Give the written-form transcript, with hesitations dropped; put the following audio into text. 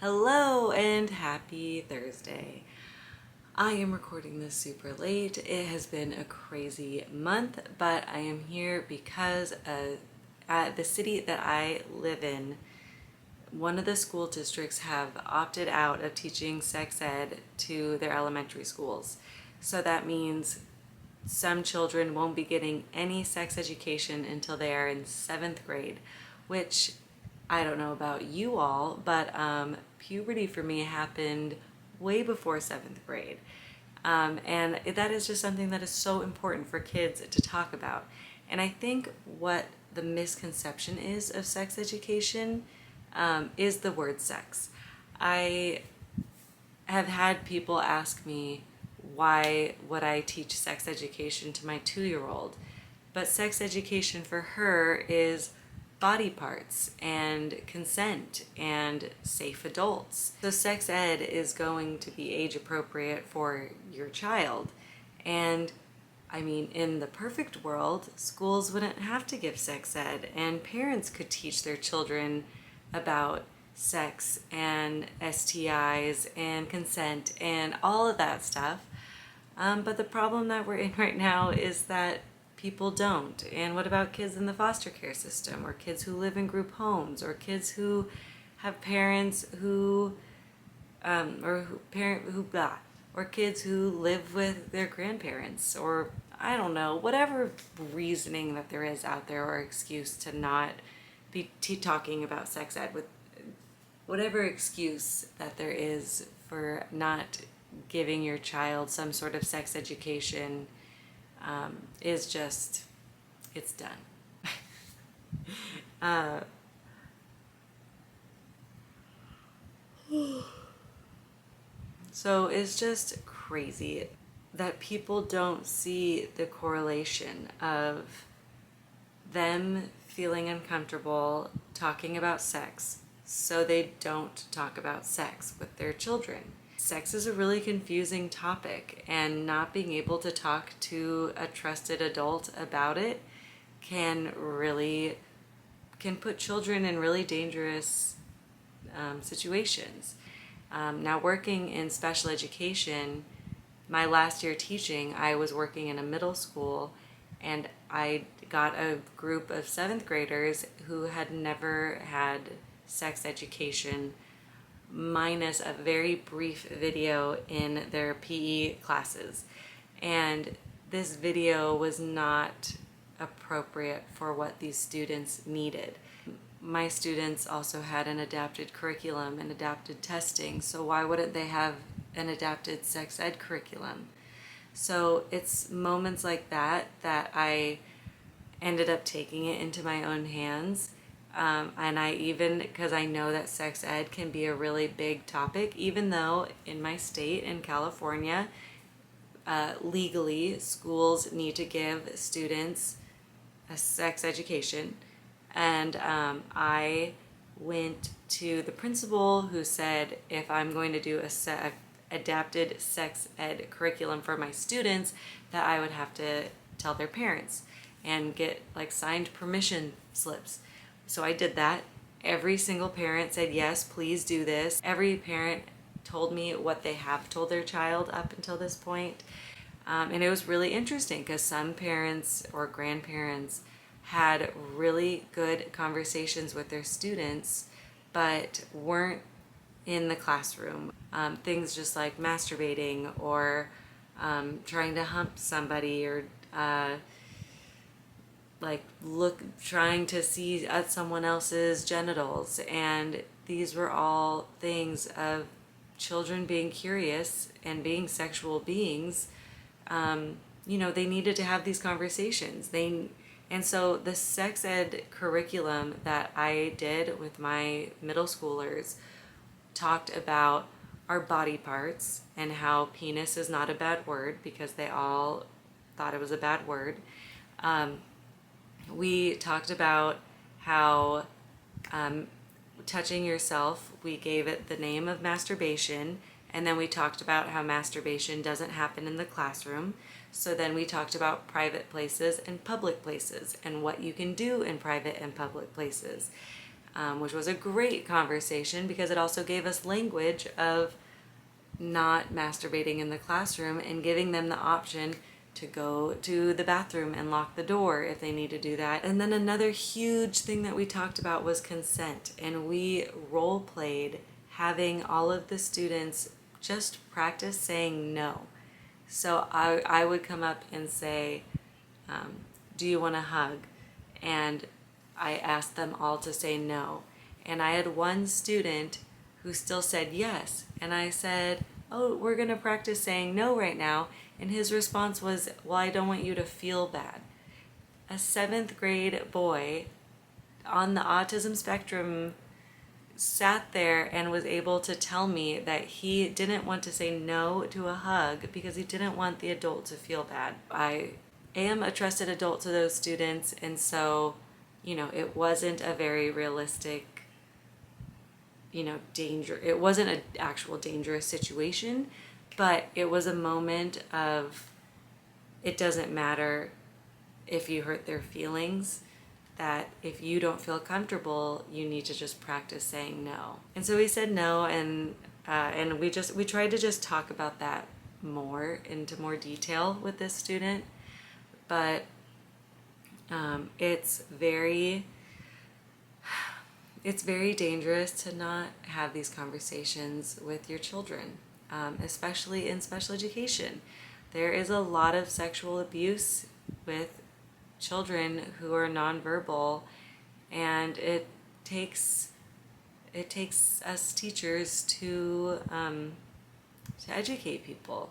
Hello and happy Thursday. I am recording this super late. It has been a crazy month, but I am here because at the city that I live in, one of the school districts have opted out of teaching sex ed to their elementary schools. So that means some children won't be getting any sex education until they are in 7th grade, which I don't know about you all, but puberty for me happened way before 7th grade. And that is just something that is so important for kids to talk about. And I think what the misconception is of sex education is the word sex. I have had people ask me why would I teach sex education to my 2-year-old, but sex education for her is body parts and consent and safe adults. So sex ed is going to be age appropriate for your child. And I mean, in the perfect world, schools wouldn't have to give sex ed and parents could teach their children about sex and STIs and consent and all of that stuff. But the problem that we're in right now is that people don't. And what about kids in the foster care system, or kids who live in group homes, or kids who have parents who, or kids who live with their grandparents, or I don't know, whatever reasoning that there is out there or excuse to not be talking about sex ed, with whatever excuse that there is for not giving your child some sort of sex education is just, it's done. So it's just crazy that people don't see the correlation of them feeling uncomfortable talking about sex, so they don't talk about sex with their children. Sex is a really confusing topic, and not being able to talk to a trusted adult about it can put children in really dangerous situations. Now, working in special education, my last year teaching, I was working in a middle school, and I got a group of 7th graders who had never had sex education, minus a very brief video in their PE classes. And this video was not appropriate for what these students needed. My students also had an adapted curriculum and adapted testing, so why wouldn't they have an adapted sex ed curriculum? So it's moments like that that I ended up taking it into my own hands. And I even, because I know that sex ed can be a really big topic, even though in my state, in California, legally, schools need to give students a sex education. And I went to the principal, who said if I'm going to do a adapted sex ed curriculum for my students, that I would have to tell their parents and get like signed permission slips. So I did that. Every single parent said, yes, please do this. Every parent told me what they have told their child up until this point. And it was really interesting because some parents or grandparents had really good conversations with their students, but weren't in the classroom. Things just like masturbating, or trying to hump somebody, or trying to see at someone else's genitals. And these were all things of children being curious and being sexual beings. They needed to have these conversations. And so the sex ed curriculum that I did with my middle schoolers talked about our body parts and how penis is not a bad word, because they all thought it was a bad word. We talked about how touching yourself, we gave it the name of masturbation, and then we talked about how masturbation doesn't happen in the classroom. So then we talked about private places and public places, and what you can do in private and public places. which was a great conversation because it also gave us language of not masturbating in the classroom and giving them the option to go to the bathroom and lock the door if they need to do that. And then another huge thing that we talked about was consent, and we role played having all of the students just practice saying no. So I would come up and say, do you want a hug? And I asked them all to say no. And I had one student who still said yes. And I said, oh, we're going to practice saying no right now. And his response was, well, I don't want you to feel bad. A 7th grade boy on the autism spectrum sat there and was able to tell me that he didn't want to say no to a hug because he didn't want the adult to feel bad. I am a trusted adult to those students, and so, it wasn't a very realistic, danger. It wasn't an actual dangerous situation, but it was a moment of, it doesn't matter if you hurt their feelings, that if you don't feel comfortable, you need to just practice saying no. And so we said no, and we tried to just talk about that into more detail with this student, but it's very dangerous to not have these conversations with your children, especially in special education. There is a lot of sexual abuse with children who are nonverbal, and it takes us teachers to educate people.